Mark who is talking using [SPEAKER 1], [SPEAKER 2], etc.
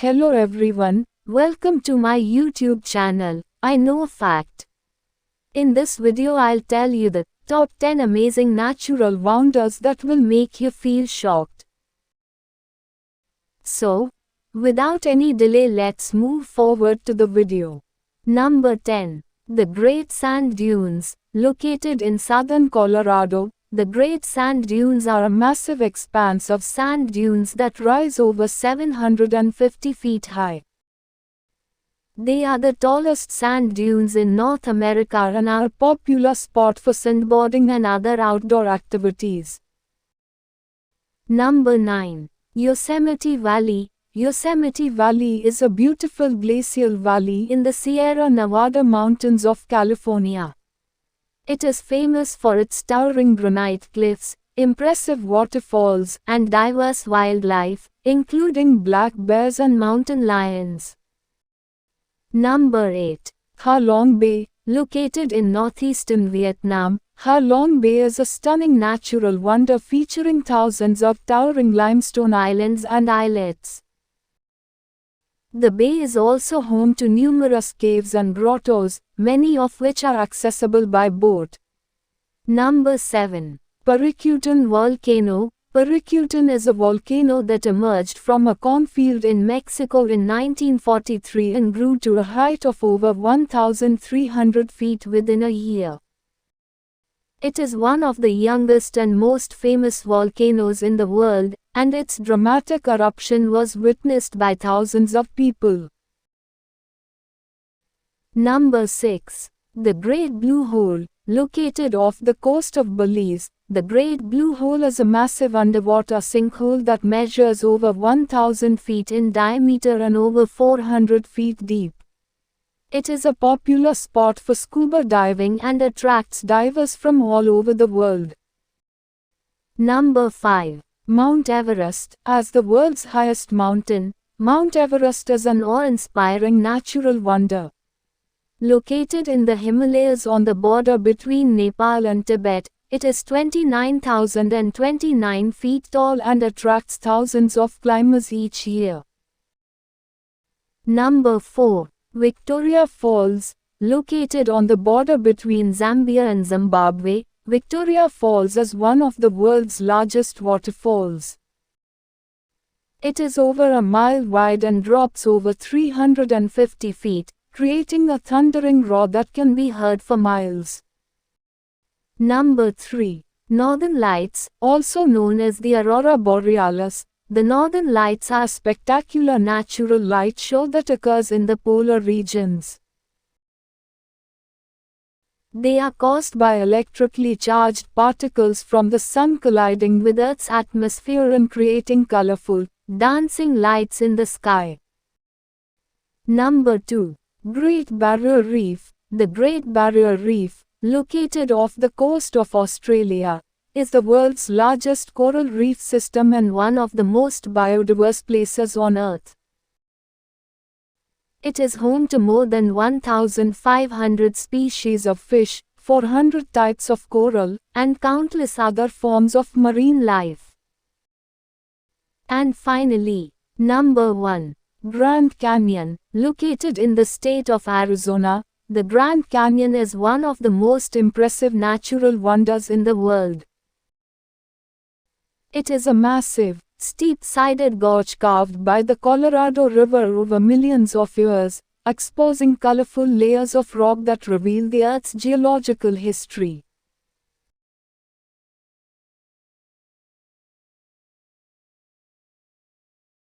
[SPEAKER 1] Hello everyone, welcome to my YouTube channel, I Know a Fact. In this video I'll tell you the top 10 amazing natural wonders that will make you feel shocked. So, without any delay let's move forward to the video. Number 10. The Great Sand Dunes, located in southern Colorado. The Great Sand Dunes are a massive expanse of sand dunes that rise over 750 feet high. They are the tallest sand dunes in North America and are a popular spot for sandboarding and other outdoor activities. Number 9. Yosemite Valley. Yosemite Valley is a beautiful glacial valley in the Sierra Nevada mountains of California. It is famous for its towering granite cliffs, impressive waterfalls, and diverse wildlife, including black bears and mountain lions. Number 8. Ha Long Bay. Located in northeastern Vietnam, Ha Long Bay is a stunning natural wonder featuring thousands of towering limestone islands and islets. The bay is also home to numerous caves and grottos, many of which are accessible by boat. Number 7. Paricutin Volcano. Paricutin is a volcano that emerged from a cornfield in Mexico in 1943 and grew to a height of over 1,300 feet within a year. It is one of the youngest and most famous volcanoes in the world, and its dramatic eruption was witnessed by thousands of people. Number 6. The Great Blue Hole. Located off the coast of Belize, the Great Blue Hole is a massive underwater sinkhole that measures over 1,000 feet in diameter and over 400 feet deep. It is a popular spot for scuba diving and attracts divers from all over the world. Number 5. Mount Everest. As the world's highest mountain, Mount Everest is an awe-inspiring natural wonder. Located in the Himalayas on the border between Nepal and Tibet, it is 29,029 feet tall and attracts thousands of climbers each year. Number 4. Victoria Falls. Located on the border between Zambia and Zimbabwe, Victoria Falls is one of the world's largest waterfalls. It is over a mile wide and drops over 350 feet, creating a thundering roar that can be heard for miles. Number 3. Northern Lights, also known as the Aurora Borealis. The Northern Lights are a spectacular natural light show that occurs in the polar regions. They are caused by electrically charged particles from the sun colliding with Earth's atmosphere and creating colorful, dancing lights in the sky. Number 2. Great Barrier Reef. The Great Barrier Reef, located off the coast of Australia, is the world's largest coral reef system and one of the most biodiverse places on Earth. It is home to more than 1,500 species of fish, 400 types of coral, and countless other forms of marine life. And finally, number 1. Grand Canyon. Located in the state of Arizona, the Grand Canyon is one of the most impressive natural wonders in the world. It is a massive, steep-sided gorge carved by the Colorado River over millions of years, exposing colorful layers of rock that reveal the Earth's geological history.